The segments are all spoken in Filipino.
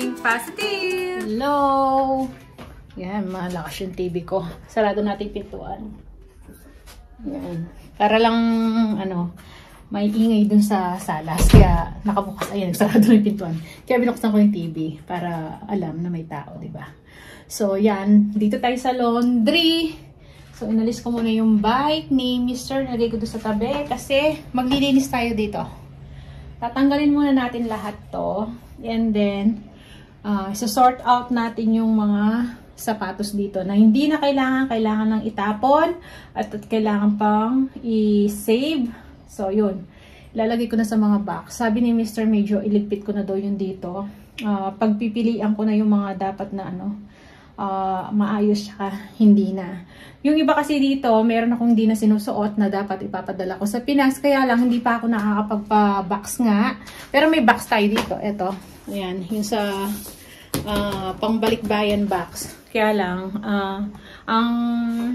Think Positive! Hello! Yan, malakas yung TV ko. Sarado natin pintuan. Yan. Para lang, may ingay dun sa salas. Kaya nakabukas, ayan, sarado na yung pintuan. Kaya binuksan ko yung TV para alam na may tao, diba? So, yan. Dito tayo sa laundry. So, inalis ko muna yung bike ni Mr. Nalagay ko doon sa tabi kasi maglilinis tayo dito. Tatanggalin muna natin lahat to. And then, isa-sort out natin yung mga sapatos dito na hindi na kailangan ng itapon at kailangan pang i-save. So, yun. Ilalagay ko na sa mga box. Sabi ni Mr. medyo iligpit ko na daw yun dito. Pagpipilian ko na yung mga dapat na maayos tsaka hindi na. Yung iba kasi dito, meron akong hindi na sinusuot na dapat ipapadala ko sa Pinas. Kaya lang, hindi pa ako nakakapagpa-box nga. Pero may box tayo dito. Ito. Ayan. Yung sa pangbalikbayan box. Kaya lang, ang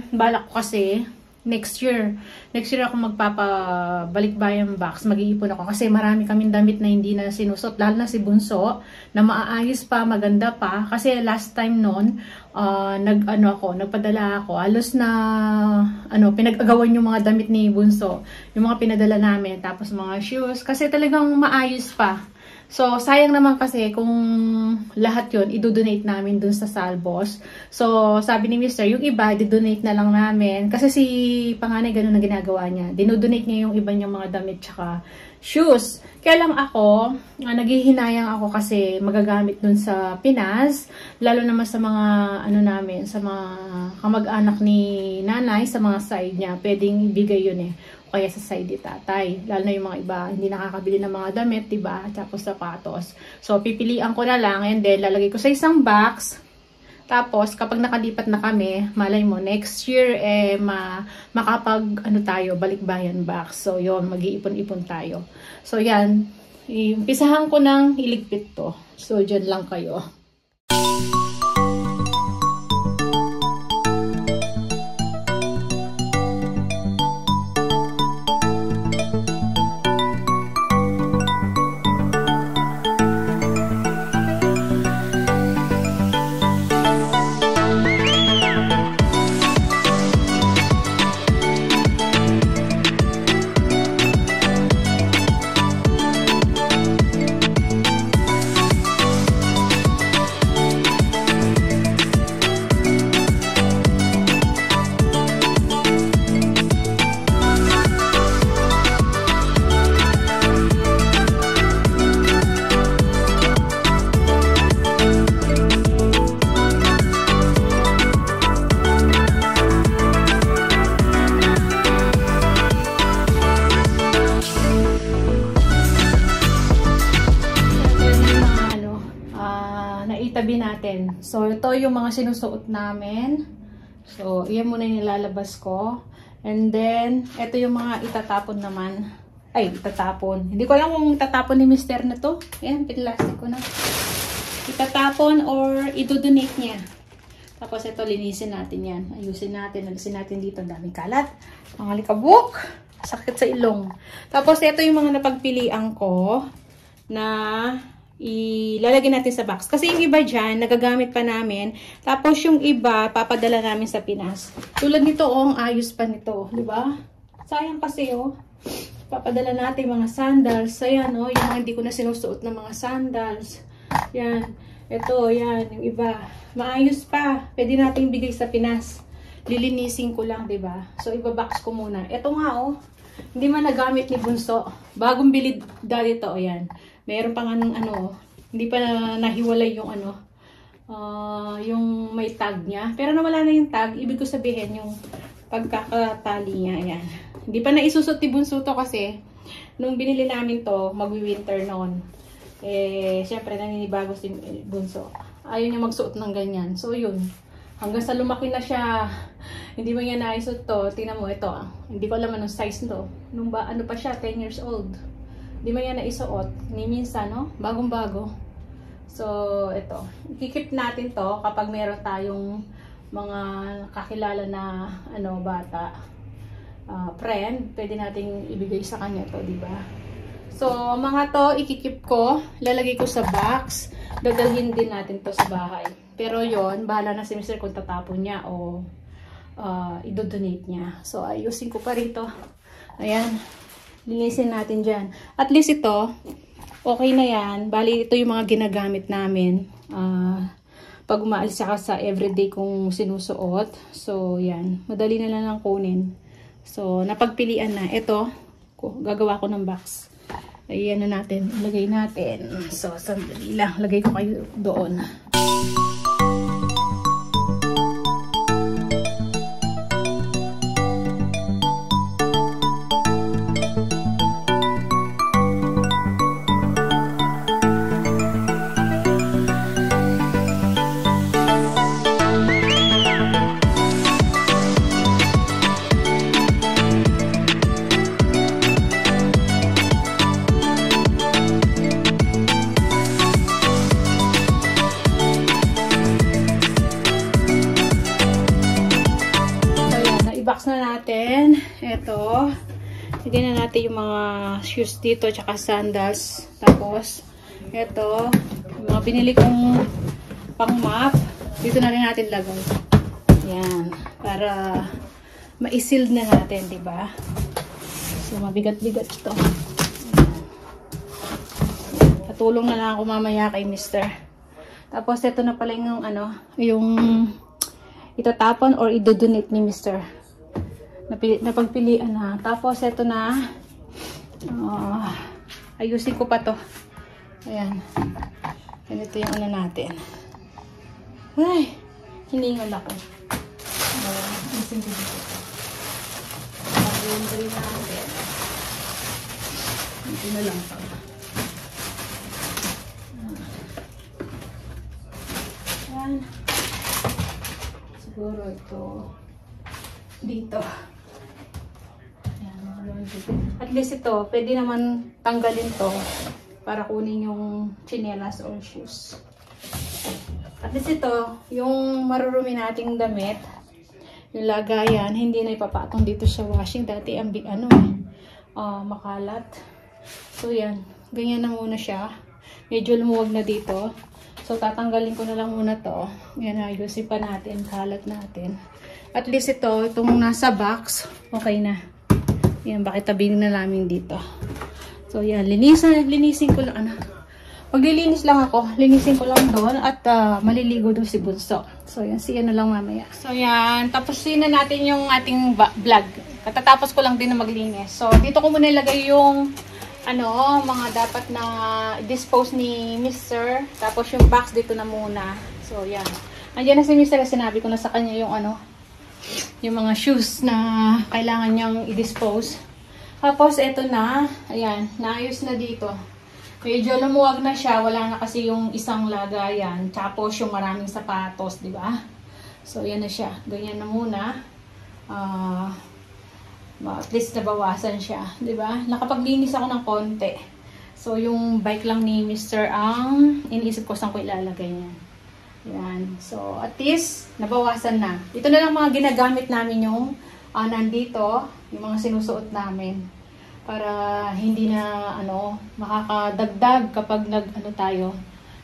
balak ko kasi, next year ako magpapabalikbayan box, mag-iipon ako kasi marami kaming damit na hindi na sinusot, lalo na si Bunso na maaayos pa, maganda pa kasi last time noon nagpadala ako halos na pinag-agawan yung mga damit ni Bunso, yung mga pinadala namin, tapos mga shoes kasi talagang maayos pa. So, sayang naman kasi kung lahat yun, i-donate namin dun sa Salbos. So, sabi ni Mr., yung iba, i-donate na lang namin. Kasi si panganay, ganun ang ginagawa niya. Dinodonate niya yung iba niyang mga damit tsaka shoes. Kaya lang ako, naghihinayang ako kasi magagamit dun sa Pinas. Lalo naman sa mga, namin, sa mga kamag-anak ni nanay, sa mga side niya. Pwedeng ibigay yun eh. Kaya sa side ni tatay. Lalo na yung mga iba, hindi nakakabili ng mga damit, diba? Tapos sapatos. So, pipilian ko na lang and then lalagay ko sa isang box. Tapos, kapag nakalipat na kami, malay mo, next year, tayo, balikbayan box. So, yun, mag-iipon-ipon tayo. So, yan. Umpisahan ko ng iligpit to. So, dyan lang kayo. Itabi natin. So, ito yung mga sinusuot namin. So, iyan muna yung nilalabas ko. And then, ito yung mga itatapon naman. Ay, itatapon. Hindi ko alam kung itatapon ni Mr. na to. Ayan, pinlastic ko na. Itatapon or idodonate niya. Tapos, ito, linisin natin yan. Ayusin natin. Alisin natin dito. Ang daming kalat. Mga likabuk. Sakit sa ilong. Tapos, ito yung mga napagpilian ko na ilalagay natin sa box. Kasi yung iba dyan, nagagamit pa namin. Tapos yung iba, papadala namin sa Pinas. Tulad nito, ang ayos pa nito. Diba? Sayang kasi, papadala natin mga sandals. Ayan, yung hindi ko na sinusuot na mga sandals. Yan. Ito, yan. Yung iba. Maayos pa. Pwede natin bigay sa Pinas. Lilinisin ko lang, diba? So, ibabox ko muna. Ito nga, hindi man nagamit ni Bunso. Bagong bilid dali ito, ayan. Meron pang hindi pa nahiwalay yung yung may tag niya. Pero nawala na yung tag, ibig ko sabihin yung pagkakatali niya, ayan. Hindi pa naisusot ni Bunso to kasi nung binili namin to, magwi-winter noon. Syempre naninibago si Bunso. Ayaw niya magsuot ng ganyan. So yun, hanggang sa lumaki na siya, hindi mo niya naisot to. Tingnan mo ito, hindi ko alam anong size to. Nung pa siya, 10 years old. Hindi mo yan naisuot. Ni minsan, bagong-bago. So, ito. Ikikip natin to kapag meron tayong mga kakilala na bata. Friend, pwede nating ibigay sa kanya to, diba? So, mga to, ikikip ko. Lalagay ko sa box. dadalhin din natin to sa bahay. Pero yon, bahala na si Mr. kung tatapon niya o idodonate niya. So, ayusin ko pa rito. Ayan. Linisin natin dyan. At least ito, okay na yan. Bali, ito yung mga ginagamit namin. Pag umaalis ako sa everyday kong sinusuot. So, yan. Madali na lang kunin. So, napagpilian na. Ito, gagawa ko ng box. Ayan na natin. Ilagay natin. So, sandali lang. Lagay ko kayo doon. I-box na natin. Ito. Lagyan na natin yung mga shoes dito, tsaka sandals. Tapos, ito. Yung mga binili kong pang map. Dito na rin natin lagay. Yan. Para ma-sealed na natin, diba? So, mabigat-bigat ito. Patulong na lang ako mamaya kay Mr. Tapos, ito na pala yung yung itatapon or idodonate ni Mr. Napagpilian na. Tapos, ito na. Ayusin ko pa to. Ayan. Ganito yung natin. Ay, hiningal ako. Ayusin ko dito. Ayusin natin. Ito na lang pa. Ayan. Siguro ito. Dito. At least ito, pwede naman tanggalin to para kunin yung chinelas or shoes. At least ito, yung marurumi nating damit, yung lagayan, hindi na ipapatong dito sa washing. Dati ang big makalat. So yan, ganyan na muna siya. Medyo lumuwag na dito. So tatanggalin ko na lang muna to. Yan, ayusin pa natin, kalat natin. At least itong nasa box, okay na. Yan, bakit tabihin na namin dito. So, yan. Linisin ko lang. Maglilinis lang ako. Linisin ko lang doon. At maliligo doon si Bunso. So, yan. Siya na lang mamaya. So, yan. Tapusin na natin yung ating vlog. Katatapos ko lang din na maglinis. So, dito ko muna ilagay yung mga dapat na dispose ni Mr. Tapos yung box dito na muna. So, yan. Andiyan na si Mr. kasi sinabi ko na sa kanya yung yung mga shoes na kailangan niyang i-dispose. Tapos, ito na. Ayan, naayos na dito. Medyo lumuwag na siya. Wala na kasi yung isang lagayan. Tapos, yung maraming sapatos, di ba? So, yan na siya. Ganyan na muna. At least nabawasan siya, di ba? Nakapaglinis ako ng konti. So, yung bike lang ni Mr. ang iniisip ko saan ko ilalagay niya. Yan. So, at least, nabawasan na. Ito na lang mga ginagamit namin yung nandito, yung mga sinusuot namin. Para hindi na, makakadagdag kapag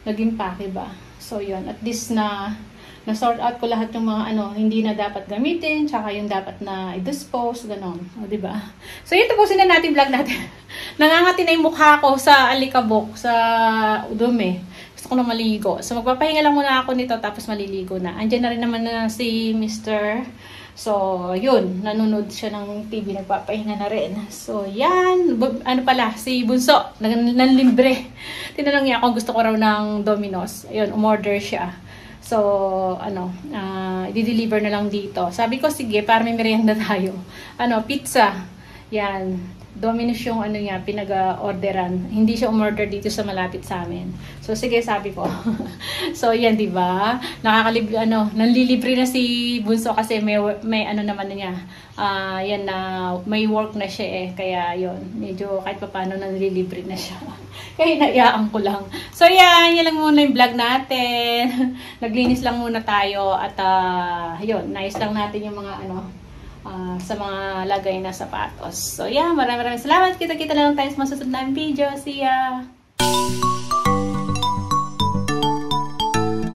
nag-impake ba. So, yun. At least na-sort out ko lahat yung mga hindi na dapat gamitin, tsaka yung dapat na i-dispose, gano'n. O, diba? So, yun, tapusin na natin vlog natin. Nangangati na yung mukha ko sa alikabok, sa dumi. Gusto ko na maligo. So, magpapahinga lang muna ako nito, tapos maliligo na. Andiyan na rin naman na si Mr. So, yun. Nanonood siya ng TV, nagpapahinga na rin. So, yan. Si Bunso, nanlibre. Tinanong niya ako, gusto ko raw ng Domino's. Ayun, umorder siya. So, i-deliver na lang dito. Sabi ko, sige, para may merienda tayo. Pizza. Yan. Domino's yung pinag-orderan. Hindi siya umorder dito sa malapit sa amin. So, sige, sabi ko. So, yan, diba? Nanlilibre na si Bunso kasi may naman niya. Yan na, may work na siya eh. Kaya, yun. Medyo kahit pa paano nanlilibre na siya. Kaya naiyaan ko lang. So, yan lang muna yung vlog natin. Naglinis lang muna tayo. At, yun, nice lang natin yung mga sa mga lagay na sapatos. So, yeah, maraming salamat. Kita-kita lang tayo sa mga susunod na video. See ya!